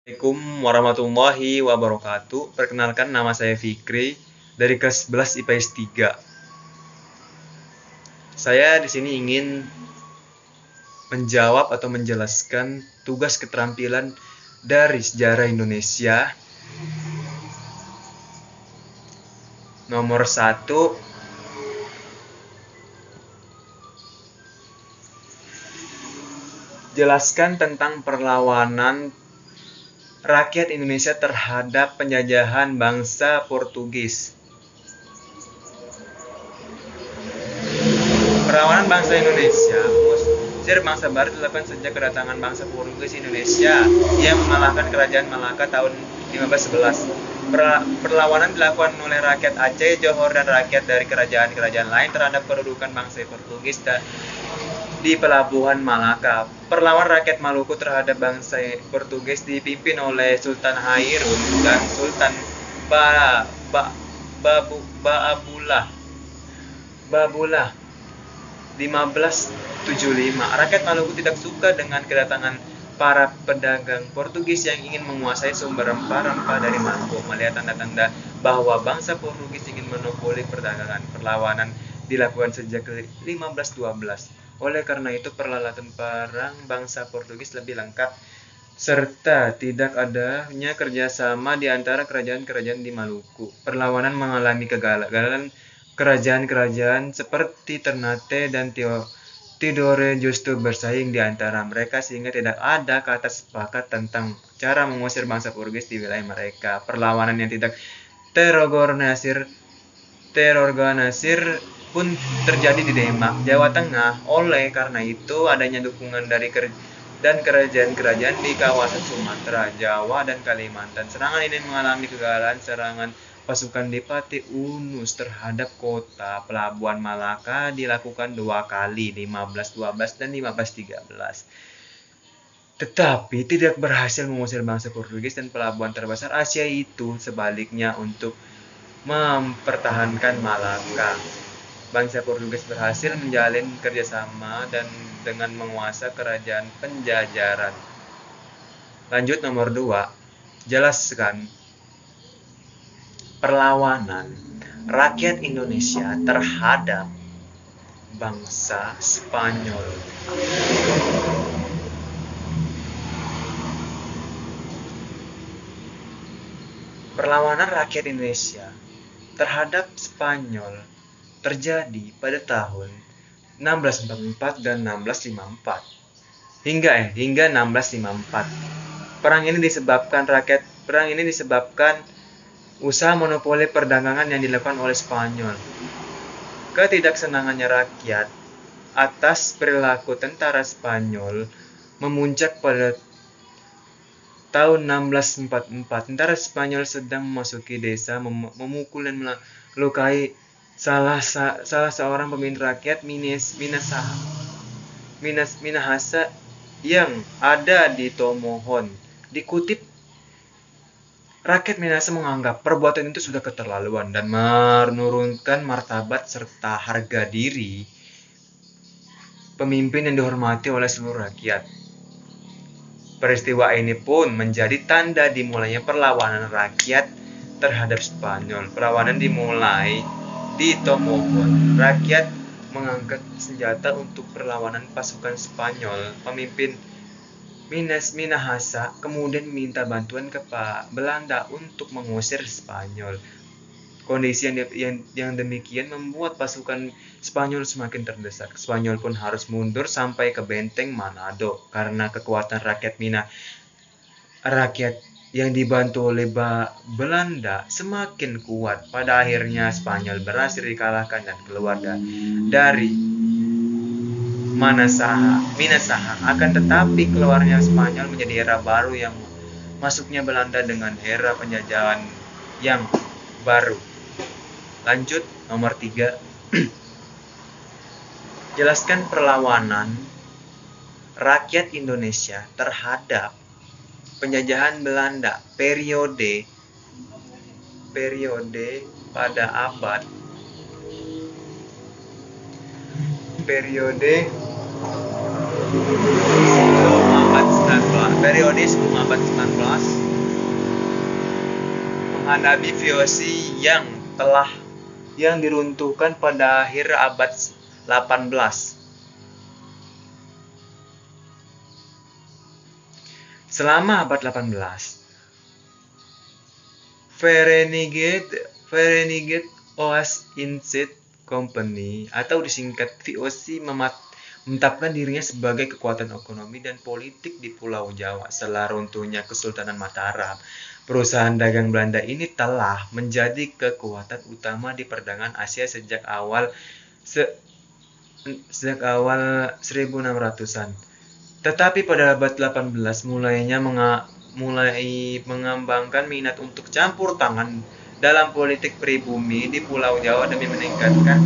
Assalamualaikum warahmatullahi wabarakatuh. Perkenalkan, nama saya Fikri dari kelas 11 IPS 3. Saya di sini ingin menjawab atau menjelaskan tugas keterampilan dari sejarah Indonesia. Nomor 1, jelaskan tentang perlawanan rakyat Indonesia terhadap penjajahan bangsa Portugis. Perlawanan bangsa Indonesia mengusir bangsa Barat dilakukan sejak kedatangan bangsa Portugis Indonesia yang mengalahkan kerajaan Malaka tahun 1511. Perlawanan dilakukan oleh rakyat Aceh, Johor, dan rakyat dari kerajaan-kerajaan lain terhadap kedudukan bangsa Portugis di pelabuhan Malaka. Perlawanan rakyat Maluku terhadap bangsa Portugis dipimpin oleh Sultan Hairun dan Sultan Baabullah 1575. Rakyat Maluku tidak suka dengan kedatangan para pedagang Portugis yang ingin menguasai sumber rempah-rempah dari Maluku. Melihat tanda-tanda bahwa bangsa Portugis ingin monopoli perdagangan, perlawanan dilakukan sejak 1512. Oleh karena itu, peralatan perang bangsa Portugis lebih lengkap, serta tidak adanya kerjasama di antara kerajaan-kerajaan di Maluku. Perlawanan mengalami kegagalan. Kerajaan-kerajaan seperti Ternate dan Tidore justru bersaing di antara mereka sehingga tidak ada kata sepakat tentang cara mengusir bangsa Portugis di wilayah mereka. Perlawanan yang tidak terorganisir pun terjadi di Demak, Jawa Tengah. Oleh karena itu, adanya dukungan dari kerajaan-kerajaan di kawasan Sumatera, Jawa, dan Kalimantan. Serangan ini mengalami kegagalan. Serangan pasukan Dipati Unus terhadap kota pelabuhan Malaka dilakukan 2 kali, 1512 dan 1513. Tetapi tidak berhasil mengusir bangsa Portugis dan pelabuhan terbesar Asia itu sebaliknya untuk mempertahankan Malaka. Bangsa Portugis berhasil menjalin kerjasama dan dengan menguasai kerajaan penjajaran. Lanjut nomor 2, jelaskan perlawanan rakyat Indonesia terhadap bangsa Spanyol. Perlawanan rakyat Indonesia terhadap Spanyol terjadi pada tahun 1644 dan 1654 hingga 1654. Perang ini disebabkan usaha monopoli perdagangan yang dilakukan oleh Spanyol. Ketidaksenangannya rakyat atas perilaku tentara Spanyol memuncak pada tahun 1644. Tentara Spanyol sedang memasuki desa, memukul dan melukai salah seorang pemimpin rakyat Minahasa yang ada di Tomohon. Dikutip, rakyat Minahasa menganggap perbuatan itu sudah keterlaluan dan menurunkan martabat serta harga diri pemimpin yang dihormati oleh seluruh rakyat. Peristiwa ini pun menjadi tanda dimulainya perlawanan rakyat terhadap Spanyol. Perlawanan dimulai di Tomohon. Rakyat mengangkat senjata untuk perlawanan pasukan Spanyol. Pemimpin Minahasa kemudian meminta bantuan ke Belanda untuk mengusir Spanyol. Kondisi yang demikian membuat pasukan Spanyol semakin terdesak. Spanyol pun harus mundur sampai ke benteng Manado karena kekuatan rakyat yang dibantu oleh Belanda semakin kuat. Pada akhirnya Spanyol berhasil dikalahkan dan keluar dari Minasaha. Akan tetapi keluarnya Spanyol menjadi era baru yang masuknya Belanda dengan era penjajahan yang baru. Lanjut nomor 3. Jelaskan perlawanan rakyat Indonesia terhadap penjajahan Belanda periode pada abad sebelum abad 19. periode sebelum abad 19 menghadapi VOC yang diruntuhkan pada akhir abad 18. Selama abad 18, Verenigde Oost-Indisch Compagnie atau disingkat VOC menetapkan dirinya sebagai kekuatan ekonomi dan politik di Pulau Jawa. Setelah runtuhnya Kesultanan Mataram, perusahaan dagang Belanda ini telah menjadi kekuatan utama di perdagangan Asia sejak awal 1600-an. Tetapi pada abad 18 mulai mengembangkan minat untuk campur tangan dalam politik pribumi di Pulau Jawa demi meningkatkan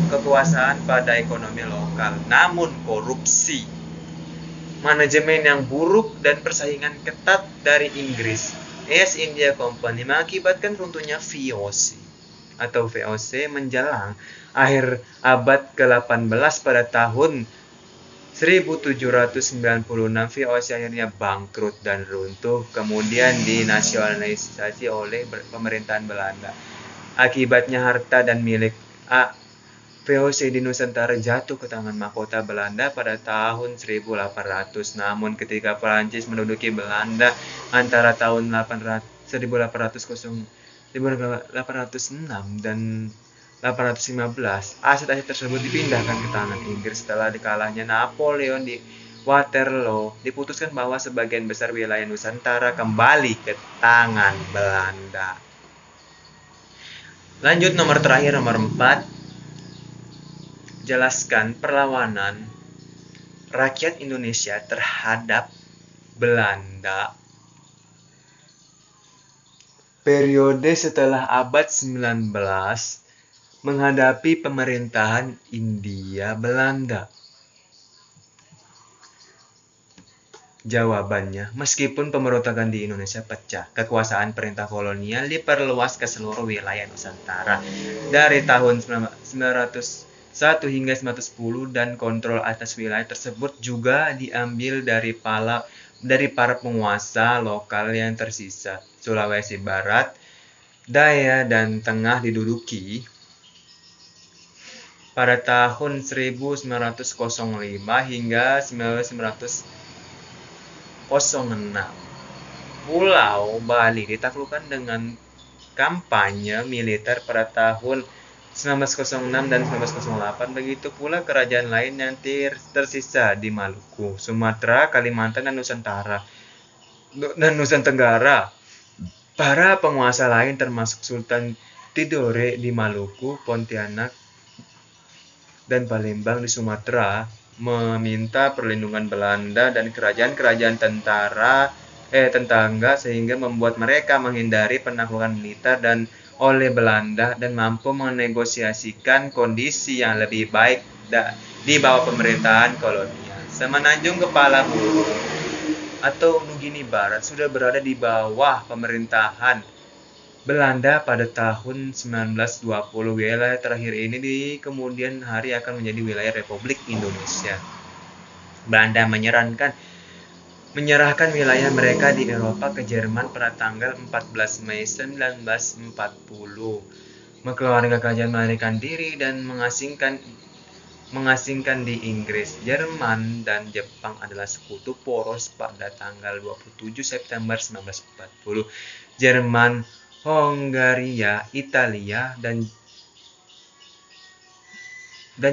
kekuasaan pada ekonomi lokal. Namun korupsi, manajemen yang buruk dan persaingan ketat dari Inggris East India Company mengakibatkan runtuhnya VOC atau VOC menjelang akhir abad ke-18. Pada tahun 1796 VOC akhirnya bangkrut dan runtuh, kemudian dinasionalisasi oleh pemerintahan Belanda. Akibatnya harta dan milik VOC di Nusantara jatuh ke tangan mahkota Belanda pada tahun 1800. Namun ketika Prancis menduduki Belanda antara tahun 1806 dan 1815, aset-aset tersebut dipindahkan ke tangan Inggris. Setelah dikalahnya Napoleon di Waterloo, diputuskan bahwa sebagian besar wilayah Nusantara kembali ke tangan Belanda. Lanjut nomor terakhir, nomor 4. Jelaskan perlawanan rakyat Indonesia terhadap Belanda. Periode setelah abad 19 menghadapi pemerintahan Hindia Belanda. Jawabannya, meskipun pemberontakan di Indonesia pecah, kekuasaan perintah kolonial diperluas ke seluruh wilayah Nusantara dari tahun 1901 hingga 1910, dan kontrol atas wilayah tersebut juga diambil dari para penguasa lokal yang tersisa. Sulawesi Barat, Daya, dan Tengah diduduki pada tahun 1905 hingga 1906. Pulau Bali ditaklukkan dengan kampanye militer pada tahun 1906 dan 1908. Begitu pula kerajaan lain yang tersisa di Maluku, Sumatera, Kalimantan, dan Nusa Tenggara. Para penguasa lain termasuk Sultan Tidore di Maluku, Pontianak, dan Palembang di Sumatera meminta perlindungan Belanda dan kerajaan-kerajaan tetangga, sehingga membuat mereka menghindari penaklukan militer oleh Belanda dan mampu menegosiasikan kondisi yang lebih baik di bawah pemerintahan kolonial. Semenanjung Kepala Burung atau Nugini Barat sudah berada di bawah pemerintahan Belanda pada tahun 1920. Wilayah terakhir ini di kemudian hari akan menjadi wilayah Republik Indonesia. Belanda menyerahkan wilayah mereka di Eropa ke Jerman pada tanggal 14 Mei 1940. Keluarga kerajaan melarikan diri dan mengasingkan di Inggris. Jerman dan Jepang adalah sekutu poros pada tanggal 27 September 1940. Jerman, Hongaria, Italia, dan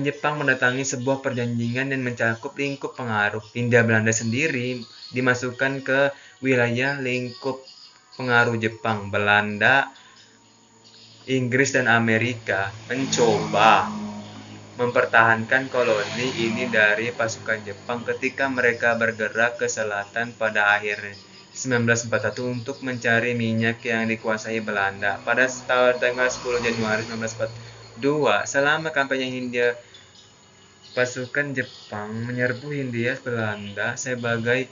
Jepang mendatangi sebuah perjanjian dan mencakup lingkup pengaruh. Hindia Belanda sendiri dimasukkan ke wilayah lingkup pengaruh Jepang. Belanda, Inggris, dan Amerika mencoba mempertahankan koloni ini dari pasukan Jepang ketika mereka bergerak ke selatan pada akhir 1941 untuk mencari minyak yang dikuasai Belanda. Pada tanggal 10 Januari 1942, selama kampanye Hindia, pasukan Jepang menyerbu Hindia Belanda sebagai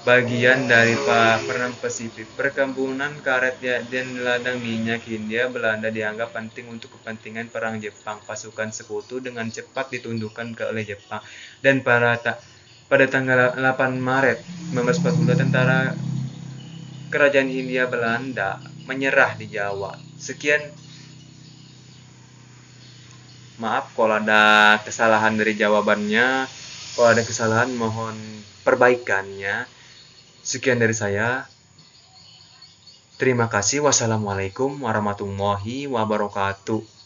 bagian dari Perang Pasifik. Perkebunan karet dan ladang minyak Hindia Belanda dianggap penting untuk kepentingan perang Jepang. Pasukan sekutu dengan cepat ditundukkan oleh Jepang, dan para pada tanggal 8 Maret 1942 tentara kerajaan Hindia Belanda menyerah di Jawa. Sekian, maaf kalau ada kesalahan dari jawabannya. Kalau ada kesalahan mohon perbaikannya. Sekian dari saya. Terima kasih. Wassalamualaikum warahmatullahi wabarakatuh.